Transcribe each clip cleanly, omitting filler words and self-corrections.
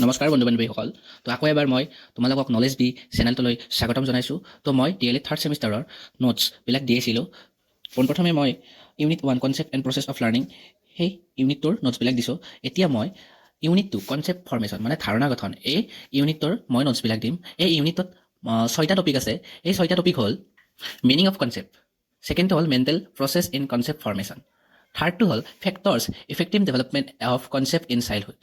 নমস্কাৰ বন্ধু বান্ধৱীসকল। তো আকৌ এবাৰ মই তোমালোকক নলেজ বি চেনেলটোলৈ স্বাগতম জনাইছোঁ। তো মই DLED থাৰ্ড ছেমিষ্টাৰৰ নোটছবিলাক দি আছিলোঁ। পোনপ্ৰথমে মই unit 1 concept and process of learning সেই ইউনিটটোৰ নোটছবিলাক দিছোঁ। এতিয়া মই ইউনিট 2 কনচেপ্ট ফৰ্মেশ্যন মানে ধাৰণা গঠন এই ইউনিটটোৰ মই নোটছবিলাক দিম। এই ইউনিটত 6টা টপিক আছে। এই 6টা টপিক হ'ল মিনিং অফ কনচেপ্ট, ছেকেণ্ডটো হ'ল mental process in concept formation, থাৰ্ডটো হ'ল factors effective development of concept in childhood,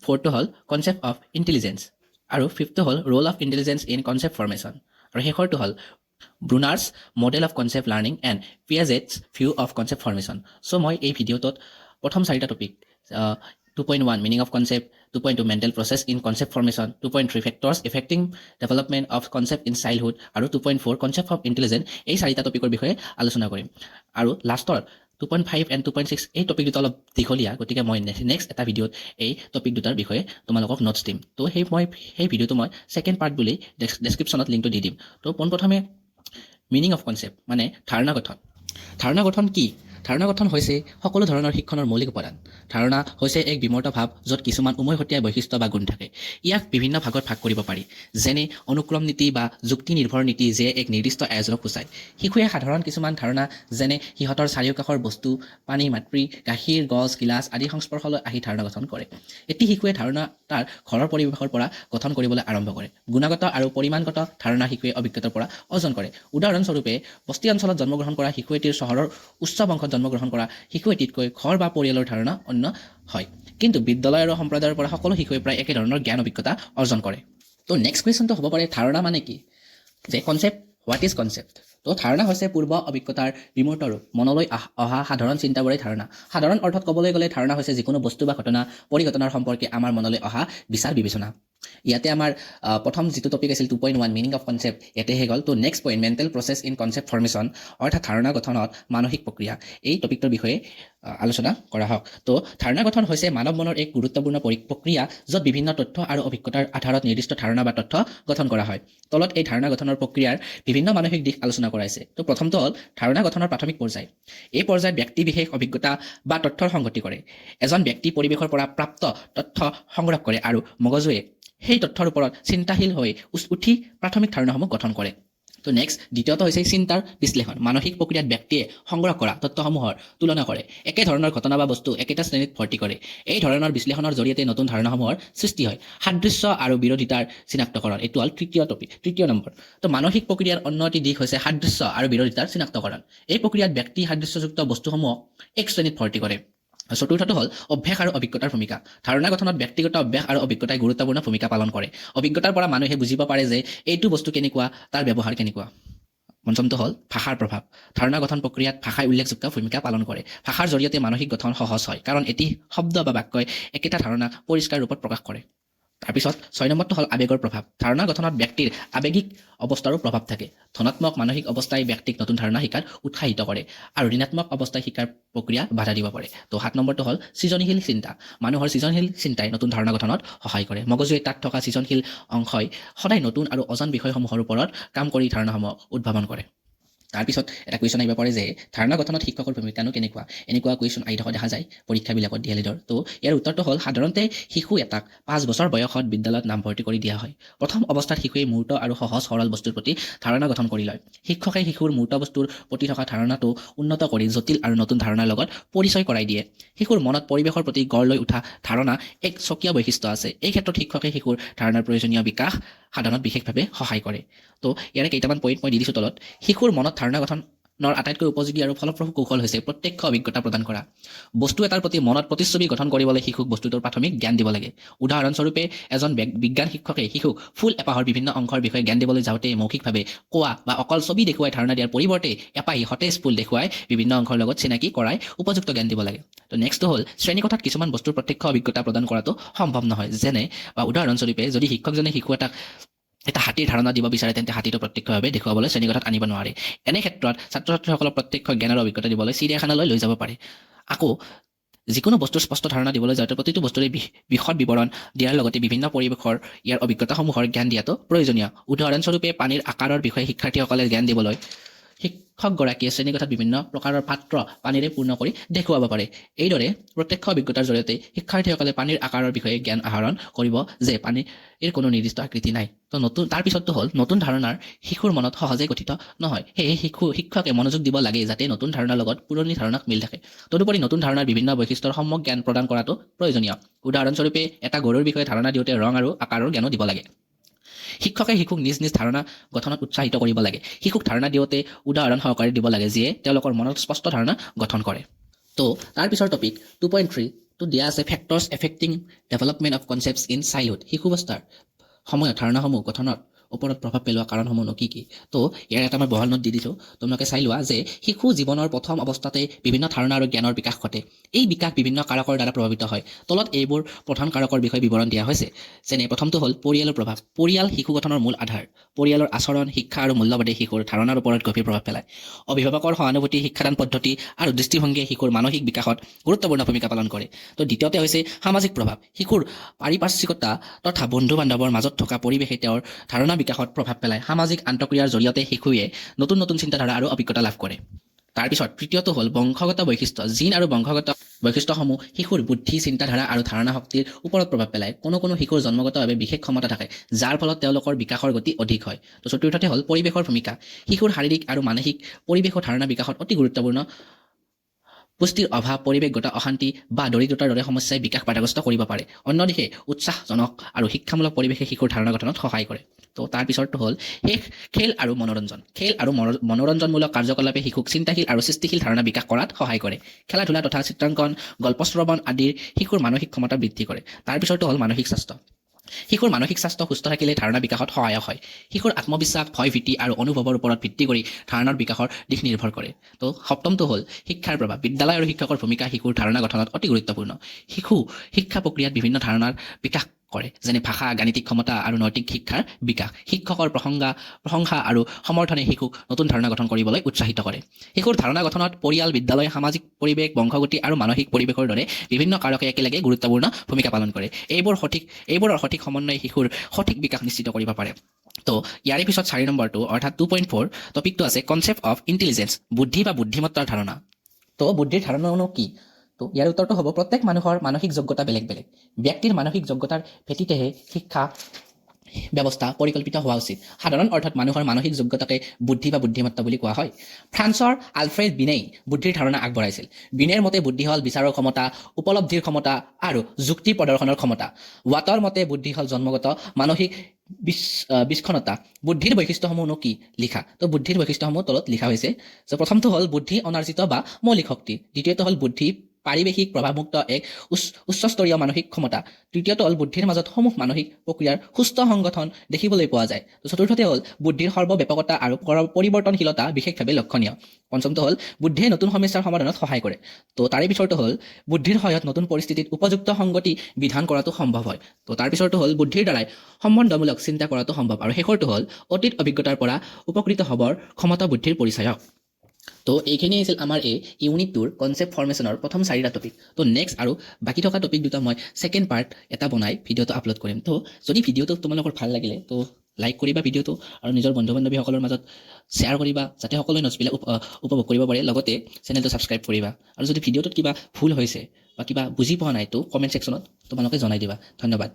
ফ'ৰ্থটো হ'ল কনচেপ্ট অফ ইণ্টেলিজেঞ্চ আৰু ফিফ্থটো হ'ল role of intelligence in concept formation আৰু শেষৰটো হ'ল Bruner's model of concept learning and Piaget's view of concept formation. So' মই এই ভিডিঅ'টোত প্ৰথম 4টা topic 2.1 meaning of concept, 2.2 mental process in concept formation, 2.3 factors effective development of concept in childhood আৰু 2.4 concept of intelligence এই 4টা টপিকৰ বিষয়ে আলোচনা কৰিম। আৰু লাষ্টৰ 2.5 এণ্ড 2.6 এই টপিক দুটা অলপ দীঘলীয়া, গতিকে মই নেক্সট এটা ভিডিঅ'ত এই টপিক দুটাৰ বিষয়ে তোমালোকক নোটছ দিম। তো সেই ভিডিঅ'টো মই ছেকেণ্ড পাৰ্ট বুলি ডেছক্ৰিপশ্যনত লিংকটো দি দিম। তো পোনপ্ৰথমে মিনিং অফ কনচেপ্ট মানে ধাৰণা গঠন। ধাৰণা গঠন কি? ধাৰণা গঠন হৈছে সকলো ধৰণৰ শিক্ষণৰ মৌলিক উপাদান। ধাৰণা হৈছে এক বিমূৰ্ত ভাৱ য'ত কিছুমান উমৈহতীয়া বৈশিষ্ট্য বা গুণ থাকে। ইয়াক বিভিন্ন ভাগত ভাগ কৰিব পাৰি, যেনে অনুক্ৰম নীতি বা যুক্তি নিৰ্ভৰ নীতি, যে এক নিৰ্দিষ্ট আয়োজনক সূচায়। শিশুৱে সাধাৰণ কিছুমান ধাৰণা যেনে সিহঁতৰ চাৰিওকাষৰ বস্তু, পানী, মাতৃ, গাখীৰ, গছ, গিলাচ আদি সংস্পৰ্শলৈ আহি ধাৰণা গঠন কৰে। এটি শিশুৱে ধাৰণা তাৰ ঘৰৰ পৰিৱেশৰ পৰা গঠন কৰিবলৈ আৰম্ভ কৰে। গুণগত আৰু পৰিমাণগত ধাৰণা শিশুৱে অভিজ্ঞতাৰ পৰা অৰ্জন কৰে। উদাহৰণস্বৰূপে, বস্তি অঞ্চলত জন্মগ্ৰহণ কৰা শিশু এটিৰ চহৰৰ উচ্চ বংশত জন্মগ্ৰহণ কৰা শিশু এটিতকৈ ঘৰ বা পৰিয়ালৰ ধাৰণা অন্য হয়। কিন্তু বিদ্যালয় আৰু সম্প্ৰদায়ৰ পৰা সকলো শিশুৱে প্ৰায় একেধৰণৰ জ্ঞান অভিজ্ঞতা অৰ্জন কৰে। তো নেক্সট কুৱেশ্যনটো হ'ব পাৰে ধাৰণা মানে কি? যে কনচেপ্ট, হোৱাট ইজ কনচেপ্ট? তো ধাৰণা হৈছে পূৰ্ব অভিজ্ঞতাৰ বিমূৰ্ত ৰূপ, মনলৈ অহা সাধাৰণ চিন্তাবোৰেই ধাৰণা। সাধাৰণ অৰ্থত ক'বলৈ গ'লে ধাৰণা হৈছে যিকোনো বস্তু বা ঘটনা পৰিঘটনাৰ সম্পৰ্কে আমাৰ মনলৈ অহা বিচাৰ বিবেচনা। ইয়াতে আমাৰ প্ৰথম যিটো টপিক আছিল 2.1 মিনিং অফ কনচেপ্ট ইয়াতে শেষ হ'ল। তো next point mental process in concept formation অৰ্থাৎ ধাৰণা গঠনত মানসিক প্ৰক্ৰিয়া, এই টপিকটোৰ বিষয়ে আলোচনা কৰা হওক। তো ধাৰণা গঠন হৈছে মানৱ মনৰ এক গুৰুত্বপূৰ্ণ প্ৰক্ৰিয়া য'ত বিভিন্ন তথ্য আৰু অভিজ্ঞতাৰ আধাৰত নিৰ্দিষ্ট ধাৰণা বা তথ্য গঠন কৰা হয়। তলত এই ধাৰণা গঠনৰ প্ৰক্ৰিয়াৰ বিভিন্ন মানসিক দিশ আলোচনা কৰা হৈছে। তো প্ৰথমটো হ'ল ধাৰণা গঠনৰ প্ৰাথমিক পৰ্যায়। এই পৰ্যায়ত ব্যক্তি বিশেষ অভিজ্ঞতা বা তথ্যৰ সংগতি কৰে। এজন ব্যক্তি পৰিৱেশৰ পৰা প্ৰাপ্ত তথ্য সংগ্ৰহ কৰে আৰু মগজুৱে সেই তথ্যৰ ওপৰত চিন্তাশীল হৈ উঠি প্ৰাথমিক ধাৰণাসমূহ গঠন কৰে। তো নেক্সট দ্বিতীয়টো হৈছে চিন্তাৰ বিশ্লেষণ। মানসিক প্ৰক্ৰিয়াত ব্যক্তিয়ে সংগ্ৰহ কৰা তথ্যসমূহৰ তুলনা কৰে, একে ধৰণৰ ঘটনা বা বস্তু একেটা শ্ৰেণীত ভৰ্তি কৰে। এই ধৰণৰ বিশ্লেষণৰ জৰিয়তে নতুন ধাৰণাসমূহৰ সৃষ্টি হয়। সাদৃশ্য আৰু বিৰোধিতাৰ চিনাক্তকৰণ, এইটো হ'ল তৃতীয় নম্বৰ। তো মানসিক প্ৰক্ৰিয়াৰ অন্য এটি দিশ হৈছে সাদৃশ্য আৰু বিৰোধিতাৰ চিনাক্তকৰণ। এই প্ৰক্ৰিয়াত ব্যক্তি সাদৃশ্যযুক্ত বস্তুসমূহক এক শ্ৰেণীত ভৰ্তি কৰে। চতুৰ্থটো হ'ল অভ্যাস আৰু অভিজ্ঞতাৰ ভূমিকা। ধাৰণা গঠনত ব্যক্তিগত অভ্যাস আৰু অভিজ্ঞতাই গুৰুত্বপূৰ্ণ ভূমিকা পালন কৰে। অভিজ্ঞতাৰ পৰা মানুহে বুজিব পাৰে যে এইটো বস্তু কেনেকুৱা, তাৰ ব্যৱহাৰ কেনেকুৱা। পঞ্চমটো হ'ল ভাষাৰ প্ৰভাৱ। ধাৰণা গঠন প্ৰক্ৰিয়াত ভাষাই উল্লেখযোগ্য ভূমিকা পালন কৰে। ভাষাৰ জৰিয়তে মানসিক গঠন সহজ হয়, কাৰণ এটি শব্দ বা বাক্যই একেটা ধাৰণা পৰিষ্কাৰ ৰূপত প্ৰকাশ কৰে। তাৰপিছত 6 নম্বৰটো হ'ল আৱেগৰ প্ৰভাৱ। ধাৰণা গঠনত ব্যক্তিৰ আৱেগিক অৱস্থাৰো প্ৰভাৱ থাকে। ধনাত্মক মানসিক অৱস্থাই ব্যক্তিক নতুন ধাৰণা শিকাত উৎসাহিত কৰে আৰু ঋণাত্মক অৱস্থাই শিকাৰ প্ৰক্ৰিয়া বাধা দিব পাৰে। তো 7 নম্বৰটো হ'ল সৃজনশীল চিন্তা। মানুহৰ সৃজনশীল চিন্তাই নতুন ধাৰণা গঠনত সহায় কৰে। মগজুৱে তাত থকা সৃজনশীল অংশই সদায় নতুন আৰু অজান বিষয়সমূহৰ ওপৰত কাম কৰি ধাৰণাসমূহ উদ্ভাৱন কৰে। তাৰপিছত এটা কুৱেশ্যন আহিব পাৰে যে ধাৰণা গঠনত শিক্ষকৰ ভূমিকানো কেনেকুৱা? এনেকুৱা কুৱেশ্যন আহি থকা দেখা যায় পৰীক্ষাবিলাকত DLEDৰ। তো ইয়াৰ উত্তৰটো হ'ল সাধাৰণতে শিশু এটাক 5 বছৰ বয়সত বিদ্যালয়ত নামভৰ্তি কৰি দিয়া হয়। প্ৰথম অৱস্থাত শিশুৱে মূৰ্ত আৰু সহজ সৰল বস্তুৰ প্ৰতি ধাৰণা গঠন কৰি লয়। শিক্ষকে শিশুৰ মূৰ্ত বস্তুৰ প্ৰতি থকা ধাৰণাটো উন্নত কৰি জটিল আৰু নতুন ধাৰণাৰ লগত পৰিচয় কৰাই দিয়ে। শিশুৰ মনত পৰিৱেশৰ প্ৰতি গঢ় লৈ উঠা ধাৰণা এক স্বকীয় বৈশিষ্ট্য আছে। এই ক্ষেত্ৰত শিক্ষকে শিশুৰ ধাৰণাৰ প্ৰয়োজনীয় বিকাশ সাধনত বিশেষভাৱে সহায় কৰে। তো ইয়াৰে কেইটামান পইণ্ট মই দি দিছোঁ তলত। শিশুৰ মনত ধাৰণা গঠনৰ আটাইতকৈ উপযোগী আৰু ফলপ্ৰসূ কৌশল হৈছে প্ৰত্যক্ষ অভিজ্ঞতা প্ৰদান কৰা। বস্তু এটাৰ প্ৰতি মনত প্ৰতিচ্ছবি গঠন কৰিবলৈ শিশুক বস্তুটোৰ প্ৰাথমিক জ্ঞান দিব লাগে। উদাহৰণস্বৰূপে, এজন বিজ্ঞান শিক্ষকে শিশুক ফুল এপাহৰ বিভিন্ন অংশৰ বিষয়ে জ্ঞান দিবলৈ যাওঁতে মৌখিকভাৱে কোৱা বা অকল ছবি দেখুৱাই ধাৰণা দিয়াৰ পৰিৱৰ্তে এপাহি সতেজ ফুল দেখুৱাই বিভিন্ন অংশৰ লগত চিনাকি কৰাই উপযুক্ত জ্ঞান দিব লাগে। তো নেক্সটটো হ'ল শ্ৰেণীকোঠাত কিছুমান বস্তুৰ প্ৰত্যক্ষ অভিজ্ঞতা প্ৰদান কৰাটো সম্ভৱ নহয়। যেনে বা উদাহৰণস্বৰূপে, যদি শিক্ষকজনে শিশু এটাক এটা হাতীৰ ধাৰণা দিব বিচাৰে, তেন্তে হাতীটো প্ৰত্যক্ষভাৱে দেখুৱাবলৈ শ্ৰেণীকোঠাত আনিব নোৱাৰে। এনে ক্ষেত্ৰত ছাত্ৰ ছাত্ৰীসকলক প্ৰত্যক্ষ জ্ঞান আৰু অভিজ্ঞতা দিবলৈ চিৰিয়াখানালৈ লৈ যাব পাৰে। আকৌ যিকোনো বস্তুৰ স্পষ্ট ধাৰণা দিবলৈ যাওঁতে প্ৰতিটো বস্তুৰে বিশদ বিৱৰণ দিয়াৰ লগতে বিভিন্ন পৰিৱেশৰ ইয়াৰ অভিজ্ঞতাসমূহৰ জ্ঞান দিয়াটো প্ৰয়োজনীয়। উদাহৰণস্বৰূপে, পানীৰ আকাৰৰ বিষয়ে শিক্ষাৰ্থীসকলে জ্ঞান দিবলৈ শিক্ষকগৰাকীয়ে শ্ৰেণীকোঠাত বিভিন্ন প্ৰকাৰৰ পাত্ৰ পানীৰে পূৰ্ণ কৰি দেখুৱাব পাৰে। এইদৰে প্ৰত্যক্ষ অভিজ্ঞতাৰ জৰিয়তে শিক্ষাৰ্থীসকলে পানীৰ আকাৰৰ বিষয়ে জ্ঞান আহৰণ কৰিব যে পানীৰ কোনো নিৰ্দিষ্ট আকৃতি নাই। তো তাৰ পিছতটো হ'ল নতুন ধাৰণাৰ শিশুৰ মনত সহজে গঠিত নহয়। সেয়ে শিক্ষকে মনোযোগ দিব লাগে যাতে নতুন ধাৰণাৰ লগত পুৰণি ধাৰণাক মিল থাকে। তদুপৰি নতুন ধাৰণাৰ বিভিন্ন বৈশিষ্ট্যৰ সম্যক জ্ঞান প্ৰদান কৰাটো প্ৰয়োজনীয়। উদাহৰণস্বৰূপে এটা গৰুৰ বিষয়ে ধাৰণা দিওঁতে ৰং আৰু আকাৰৰ জ্ঞানো দিব লাগে। শিক্ষকে শিশুক নিজ নিজ ধাৰণা গঠনত উৎসাহিত কৰিব লাগে। শিশুক ধাৰণা দিওঁতে উদাহৰণ সহকাৰে দিব লাগে যিয়ে তেওঁলোকৰ মনত স্পষ্ট ধাৰণা গঠন কৰে। তো তাৰ পিছৰ টপিক 2.3 তো দিয়া আছে factors affecting development of concepts in childhood. শিশুৱস্থাৰ সময়ত ধাৰণাসমূহ গঠনত ওপৰত প্ৰভাৱ পেলোৱা কাৰণসমূহনো কি কি? তো ইয়াৰ এটা মই বহল নোট দি দিছোঁ, তোমালোকে চাই লোৱা যে শিশু জীৱনৰ প্ৰথম অৱস্থাতে বিভিন্ন ধাৰণা আৰু জ্ঞানৰ বিকাশ ঘটে। এই বিকাশ বিভিন্ন কাৰকৰ দ্বাৰা প্ৰভাৱিত হয়। তলত এইবোৰ প্ৰধান কাৰকৰ বিষয়ে বিৱৰণ দিয়া হৈছে। যেনে প্ৰথমটো হ'ল পৰিয়ালৰ প্ৰভাৱ। পৰিয়াল শিশু গঠনৰ মূল আধাৰ। পৰিয়ালৰ আচৰণ, শিক্ষা আৰু মূল্যবোধে শিশুৰ ধাৰণাৰ ওপৰত গভীৰ প্ৰভাৱ পেলায়। অভিভাৱকৰ সহানুভূতি, শিক্ষাদান পদ্ধতি আৰু দৃষ্টিভংগীয়ে শিশুৰ মানসিক বিকাশত গুৰুত্বপূৰ্ণ ভূমিকা পালন কৰে। তো দ্বিতীয়তে হৈছে সামাজিক প্ৰভাৱ। শিশুৰ পাৰিপাৰ্শ্বিকতা তথা বন্ধু বান্ধৱৰ মাজত থকা পৰিৱেশে তেওঁৰ ধাৰণা বিকাশত প্ৰভাৱ পেলায়। সামাজিক আন্তঃক্ৰিয়াৰ জৰিয়তে শিশুৱে নতুন নতুন চিন্তাধাৰা আৰু অভিজ্ঞতা লাভ কৰে। তাৰপিছত তৃতীয়টো হ'ল বংশগত বৈশিষ্ট্য। জিন আৰু বংশগত বৈশিষ্ট্যসমূহ শিশুৰ বুদ্ধি, চিন্তাধাৰা আৰু ধাৰণা শক্তিৰ ওপৰত প্ৰভাৱ পেলায়। কোনো শিশুৰ জন্মগতভাৱে বিশেষ ক্ষমতা থাকে যাৰ ফলত তেওঁলোকৰ বিকাশৰ গতি অধিক হয়। তো চতুৰ্থতে হ'ল পৰিৱেশৰ ভূমিকা। শিশুৰ শাৰীৰিক আৰু মানসিক পৰিৱেশৰ ধাৰণা বিকাশত অতি গুৰুত্বপূৰ্ণ। পুষ্টিৰ অভাৱ, পৰিৱেশগত অশান্তি বা দৰিদ্ৰতাৰ দৰে সমস্যাই বিকাশ বাধাগ্ৰস্ত কৰিব পাৰে। অন্যদিশে উৎসাহজনক আৰু শিক্ষামূলক পৰিৱেশে শিশুৰ ধাৰণা গঠনত সহায় কৰে। তো তাৰ পিছৰটো হ'ল খেল আৰু মনোৰঞ্জন। খেল আৰু মনোৰঞ্জনমূলক কাৰ্যকলাপে শিশুক চিন্তাশীল আৰু সৃষ্টিশীল ধাৰণা বিকাশ কৰাত সহায় কৰে। খেলা ধূলা তথা চিত্ৰাংকন, গল্প শ্ৰৱণ আদিৰ শিশুৰ মানসিক ক্ষমতা বৃদ্ধি কৰে। তাৰ পিছৰটো হ'ল মানসিক স্বাস্থ্য। শিশুৰ মানসিক স্বাস্থ্য সুস্থ থাকিলে ধাৰণা বিকাশত সহায়ক হয়। শিশুৰ আত্মবিশ্বাস, ভয়-ভীতি আৰু অনুভৱৰ ওপৰত ভিত্তি কৰি ধাৰণাৰ বিকাশৰ দিশ নিৰ্ভৰ কৰে। তো সপ্তমটো হ'ল শিক্ষাৰ প্ৰভাৱ। বিদ্যালয় আৰু শিক্ষকৰ ভূমিকা শিশুৰ ধাৰণা গঠনত অতি গুৰুত্বপূৰ্ণ। শিক্ষা প্ৰক্ৰিয়াত বিভিন্ন ধাৰণাৰ বিকাশ কৰে, যেনে ভাষা, গাণিতিক ক্ষমতা আৰু নৈতিক শিক্ষাৰ বিকাশ। শিক্ষকৰ প্ৰশংসা আৰু সমৰ্থনে শিশুক নতুন ধাৰণা গঠন কৰিবলৈ উৎসাহিত কৰে। শিশুৰ ধাৰণা গঠনত পৰিয়াল, বিদ্যালয়, সামাজিক পৰিৱেশ, বংশগতি আৰু মানসিক পৰিৱেশৰ দৰে বিভিন্ন কাৰকে একেলগে গুৰুত্বপূৰ্ণ ভূমিকা পালন কৰে। এইবোৰৰ সঠিক সমন্বয়ে শিশুৰ সঠিক বিকাশ নিশ্চিত কৰিব পাৰে। তো ইয়াৰে পিছত 4 নম্বৰটো অৰ্থাৎ 2.4 টপিকটো আছে কনচেপ্ট অফ ইণ্টেলিজেন্স, বুদ্ধি বা বুদ্ধিমত্তাৰ ধাৰণা। তো বুদ্ধিৰ ধাৰণানো কি? তো ইয়াৰ উত্তৰটো হ'ব প্ৰত্যেক মানুহৰ মানসিক যোগ্যতা বেলেগ বেলেগ। ব্যক্তিৰ মানসিক যোগ্যতাৰ ভিত্তিতেহে শিক্ষা ব্যৱস্থা পৰিকল্পিত হোৱা উচিত। সাধাৰণ অৰ্থত মানুহৰ মানসিক যোগ্যতাকে বুদ্ধি বা বুদ্ধিমত্তা বুলি কোৱা হয়। ফ্ৰান্সৰ আলফ্ৰেড বিনেই বুদ্ধিৰ ধাৰণা আগবঢ়াইছিল। বিনেৰ মতে বুদ্ধি হ'ল বিচাৰৰ ক্ষমতা, উপলব্ধিৰ ক্ষমতা আৰু যুক্তি প্ৰদৰ্শনৰ ক্ষমতা। ৱাটৰ মতে বুদ্ধি হ'ল জন্মগত মানসিক বিচক্ষণতা। বুদ্ধিৰ বৈশিষ্ট্যসমূহনো কি লিখা? তো বুদ্ধিৰ বৈশিষ্ট্যসমূহ তলত লিখা হৈছে। প্ৰথমটো হ'ল বুদ্ধি অনাৰ্জিত বা মৌলিক শক্তি। দ্বিতীয়টো হ'ল বুদ্ধি পাৰিৱেশিক প্ৰভাৱমুক্ত এক উচ্চস্তৰীয় মানসিক ক্ষমতা। তৃতীয়টো হ'ল বুদ্ধিৰ মাজত সমূহ মানসিক প্ৰক্ৰিয়াৰ সুস্থ সংগঠন দেখিবলৈ পোৱা যায়। চতুৰ্থতে হ'ল বুদ্ধিৰ সৰ্বব্যাপকতা আৰু পৰিৱৰ্তনশীলতা বিশেষভাৱে লক্ষণীয়। পঞ্চমটো হ'ল বুদ্ধিয়ে নতুন সমস্যাৰ সমাধানত সহায় কৰে। তো তাৰে পিছৰটো হ'ল বুদ্ধিৰ সহায়ত নতুন পৰিস্থিতিত উপযুক্ত সংগতি বিধান কৰাটো সম্ভৱ হয়। তো তাৰ পিছৰটো হ'ল বুদ্ধিৰ দ্বাৰাই সম্বন্ধমূলক চিন্তা কৰাটো সম্ভৱ। আৰু শেষৰটো হ'ল অতীত অভিজ্ঞতাৰ পৰা উপকৃত হ'বৰ ক্ষমতা বুদ্ধিৰ পৰিচায়ক। তো এইখিনি আছিল আমাৰ এই ইউনিট 2ৰ কনচেপ্ট ফৰ্মেশ্যনৰ প্ৰথম 4টা টপিক। তো নেক্সট আৰু বাকী থকা টপিক দুটা মই ছেকেণ্ড পাৰ্ট এটা বনাই ভিডিঅ'টো আপলোড কৰিম। তো যদি ভিডিঅ'টো তোমালোকৰ ভাল লাগিলে তো লাইক কৰিবা ভিডিঅ'টো আৰু নিজৰ বন্ধু বান্ধৱীসকলৰ মাজত শ্বেয়াৰ কৰিবা যাতে সকলোৱে নোটছবিলাক উপভোগ কৰিব পাৰে। লগতে চেনেলটো ছাবস্ক্ৰাইব কৰিবা। আৰু যদি ভিডিঅ'টোত কিবা ভুল হৈছে বা কিবা বুজি পোৱা নাই তো কমেণ্ট ছেকশ্যনত তোমালোকে জনাই দিবা। ধন্যবাদ।